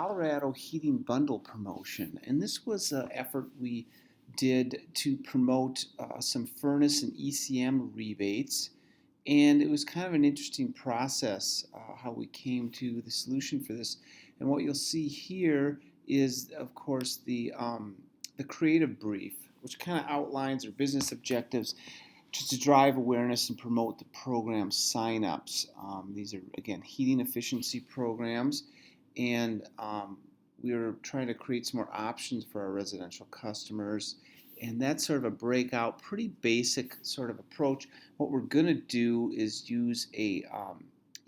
Colorado heating bundle promotion, and this was an effort we did to promote some furnace and ECM rebates. And it was kind of an interesting process how we came to the solution for this. And what you'll see here is, of course, the creative brief, which kind of outlines our business objectives just to drive awareness and promote the program signups. These are, again, heating efficiency programs, and we are trying to create some more options for our residential customers. And that's sort of a breakout, pretty basic sort of approach. What we're going to do is use a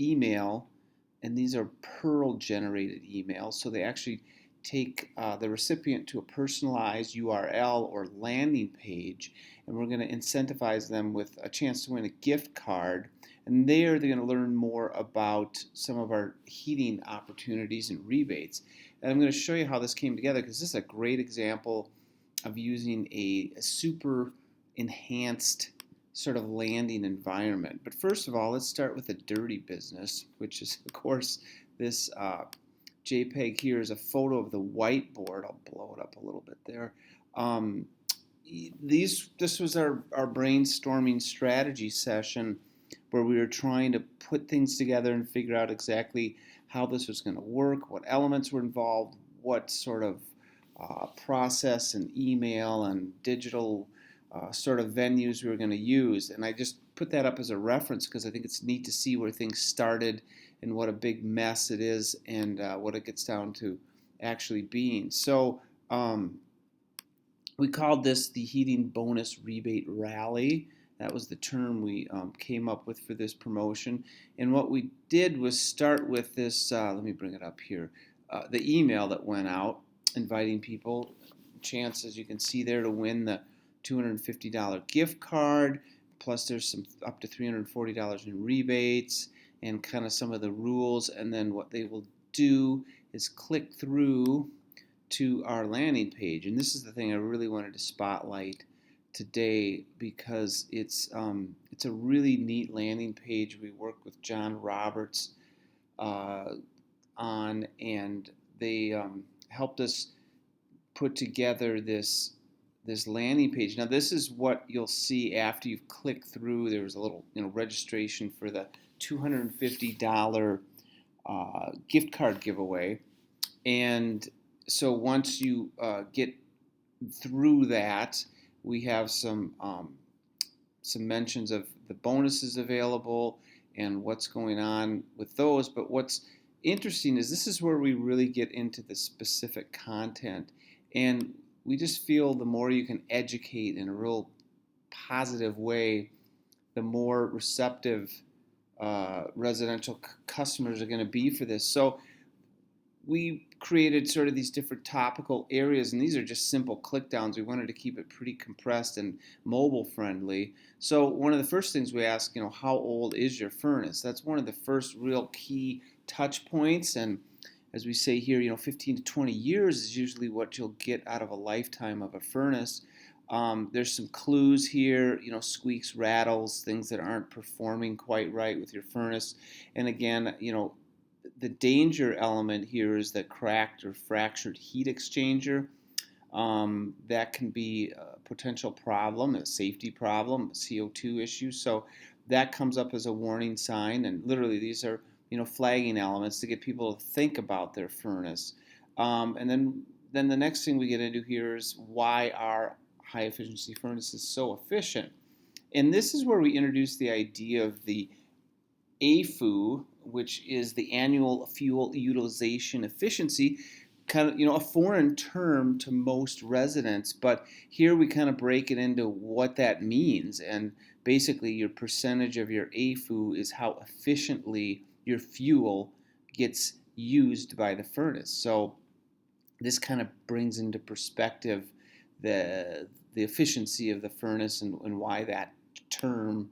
email, and these are Perl generated emails, so they actually take the recipient to a personalized URL or landing page, and we're going to incentivize them with a chance to win a gift card. And there they're going to learn more about some of our heating opportunities and rebates. And I'm going to show you how this came together, because this is a great example of using a super enhanced sort of landing environment. But first of all, let's start with the dirty business, which is, of course, this JPEG here is a photo of the whiteboard. I'll blow it up a little bit there. This was our brainstorming strategy session where we were trying to put things together and figure out exactly how this was going to work, what elements were involved, what sort of process and email and digital sort of venues we were going to use. And I just put that up as a reference because I think it's neat to see where things started and what a big mess it is, and what it gets down to actually being. So we called this the Heating Bonus Rebate Rally. That was the term we came up with for this promotion. And what we did was start with this, let me bring it up here, the email that went out inviting people, chance, as you can see there, to win the $250 gift card, plus there's some up to $340 in rebates, and kind of some of the rules. And then what they will do is click through to our landing page. And this is the thing I really wanted to spotlight today, because it's a really neat landing page we worked with John Roberts on, and they helped us put together this landing page. Now this is what you'll see after you've clicked through. There was a little registration for the $250 gift card giveaway, and so once you get through that, we have some mentions of the bonuses available and what's going on with those. But what's interesting is this is where we really get into the specific content, and we just feel the more you can educate in a real positive way, the more receptive residential customers are going to be for this. So we created sort of these different topical areas, and these are just simple click downs. We wanted to keep it pretty compressed and mobile friendly. So one of the first things we ask, how old is your furnace? That's one of the first real key touch points. And as we say here, 15 to 20 years is usually what you'll get out of a lifetime of a furnace. There's some clues here, squeaks, rattles, things that aren't performing quite right with your furnace. And again, the danger element here is the cracked or fractured heat exchanger. That can be a potential problem, a safety problem, a CO2 issue. So that comes up as a warning sign, and literally these are flagging elements to get people to think about their furnace. And then the next thing we get into here is why are high efficiency furnaces so efficient. And this is where we introduce the idea of the AFU, which is the annual fuel utilization efficiency, kind of a foreign term to most residents, but here we kind of break it into what that means. And basically your percentage of your AFU is how efficiently your fuel gets used by the furnace. So this kind of brings into perspective the efficiency of the furnace and why that term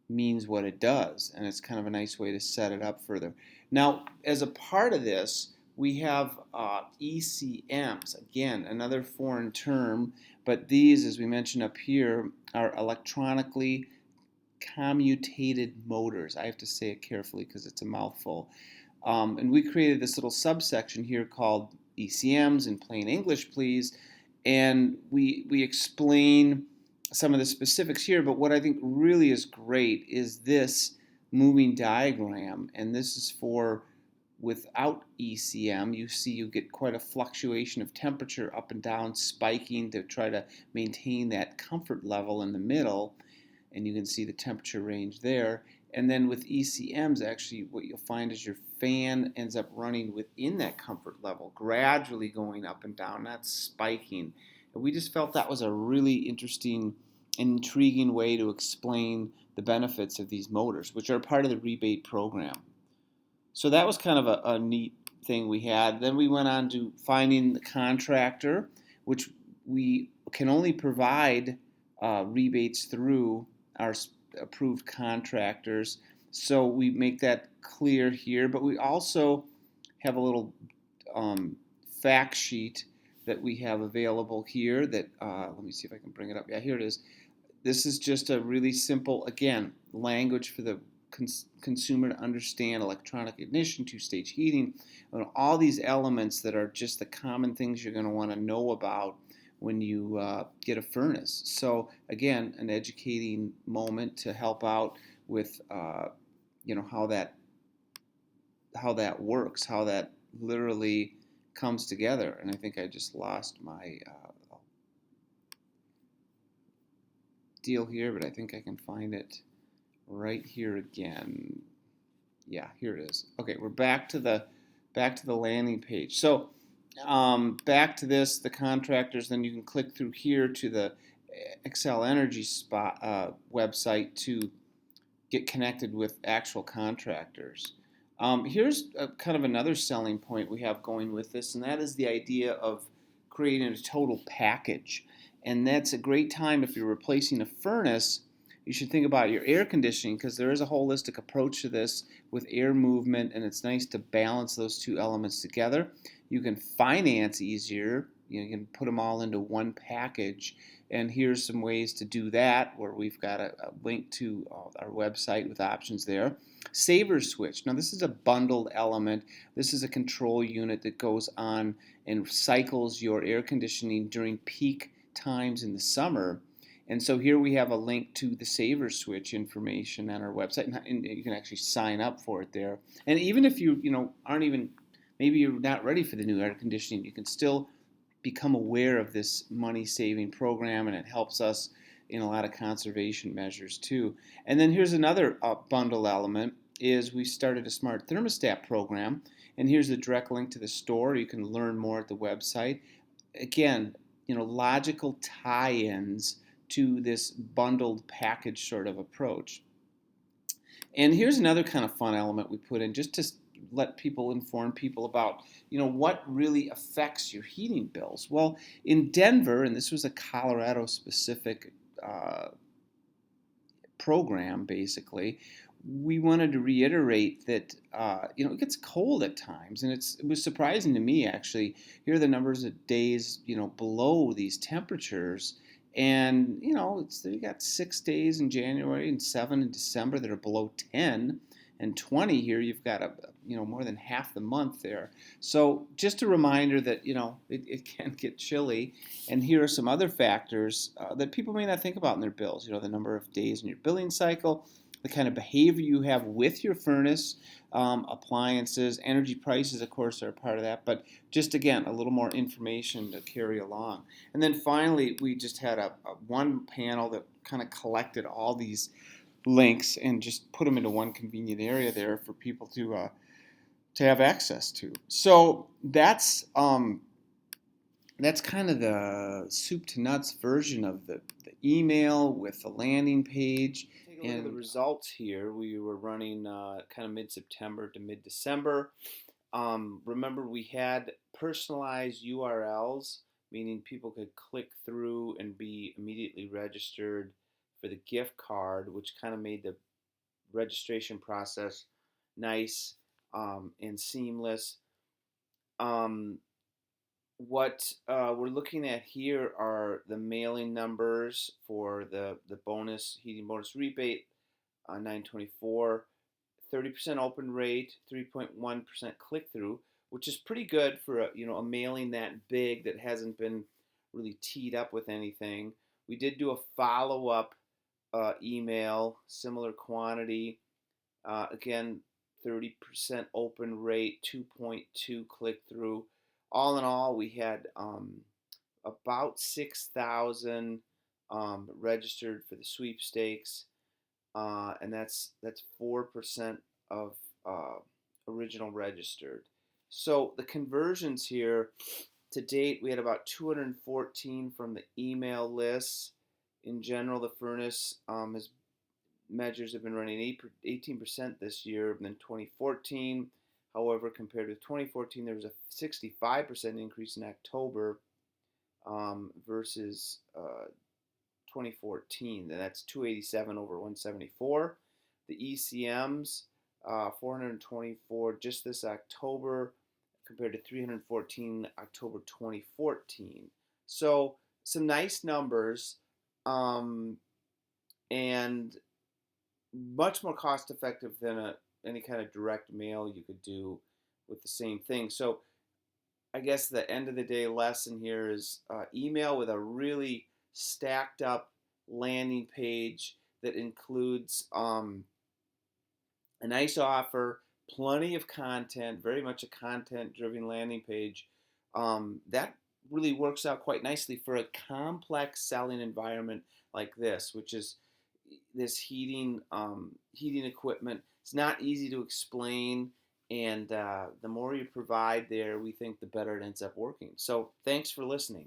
means what it does, and it's kind of a nice way to set it up further. Now, as a part of this, we have ECMs, again, another foreign term, but these, as we mentioned up here, are electronically commutated motors. I have to say it carefully because it's a mouthful. And we created this little subsection here called ECMs in plain English, please. And we explain some of the specifics here, but what I think really is great is this moving diagram. And this is for without ECM. You see you get quite a fluctuation of temperature up and down, spiking to try to maintain that comfort level in the middle. And you can see the temperature range there. And then with ECMs, actually what you'll find is your fan ends up running within that comfort level, gradually going up and down, not spiking. And we just felt that was a really interesting and intriguing way to explain the benefits of these motors, which are part of the rebate program. So that was kind of a neat thing we had. Then we went on to finding the contractor, which we can only provide rebates through our approved contractors. So we make that clear here, but we also have a little fact sheet that we have available here that, let me see if I can bring it up. Yeah, here it is. This is just a really simple, again, language for the consumer to understand: electronic ignition, two-stage heating, and all these elements that are just the common things you're going to want to know about when you get a furnace. So again, an educating moment to help out with how that works, how that literally comes together. And I think I just lost my deal here, but I think I can find it right here again. Yeah, here it is. Okay, we're back to the landing page. So back to this, the contractors. Then you can click through here to the Excel Energy website to get connected with actual contractors. Here's kind of another selling point we have going with this, and that is the idea of creating a total package. And that's a great time if you're replacing a furnace. You should think about your air conditioning, because there is a holistic approach to this with air movement, and it's nice to balance those two elements together. You can finance easier. You can put them all into one package, and here's some ways to do that, where we've got a link to our website with options there. Saver switch. Now this is a bundled element. This is a control unit that goes on and cycles your air conditioning during peak times in the summer. And so here we have a link to the Saver Switch information on our website, and you can actually sign up for it there. And even if you aren't even, maybe you're not ready for the new air conditioning, you can still become aware of this money-saving program, and it helps us in a lot of conservation measures too. And then here's another bundle element: is we started a smart thermostat program, and here's the direct link to the store. You can learn more at the website. Again, logical tie-ins to this bundled package sort of approach. And here's another kind of fun element we put in, just to inform people about what really affects your heating bills. Well, in Denver, and this was a Colorado specific program basically, we wanted to reiterate that it gets cold at times, and it was surprising to me actually. Here are the numbers of days below these temperatures. And you got 6 days in January and 7 in December that are below 10, and 20 here. You've got more than half the month there. So just a reminder that it can get chilly. And here are some other factors that people may not think about in their bills. The number of days in your billing cycle, the kind of behavior you have with your furnace, appliances, energy prices, of course, are a part of that. But just, again, a little more information to carry along. And then finally, we just had a one panel that kind of collected all these links and just put them into one convenient area there for people to have access to. So that's kind of the soup to nuts version of the email with the landing page. Take a look at the results here. We were running kind of mid-September to mid-December. Remember, we had personalized URLs, meaning people could click through and be immediately registered for the gift card, which kind of made the registration process nice and seamless. What we're looking at here are the mailing numbers for the bonus heating bonus rebate 924 30% open rate, 3.1% click through, which is pretty good for a mailing that big that hasn't been really teed up with anything. We did do a follow up email, similar quantity. Again, 30% open rate, 2.2 click through. All in all, we had about 6,000 registered for the sweepstakes, and that's 4% of original registered. So the conversions here to date, we had about 214 from the email lists. In general, the furnace measures have been running 18% this year than 2014. However, compared with 2014, there was a 65% increase in October versus 2014. And that's 287 over 174. The ECMs, 424 just this October compared to 314 October 2014. So some nice numbers, and much more cost effective than any kind of direct mail you could do with the same thing. So I guess the end of the day lesson here is email with a really stacked up landing page that includes a nice offer, plenty of content, very much a content-driven landing page. That really works out quite nicely for a complex selling environment like this, which is this heating equipment. It's not easy to explain, and the more you provide there, we think the better it ends up working. So thanks for listening.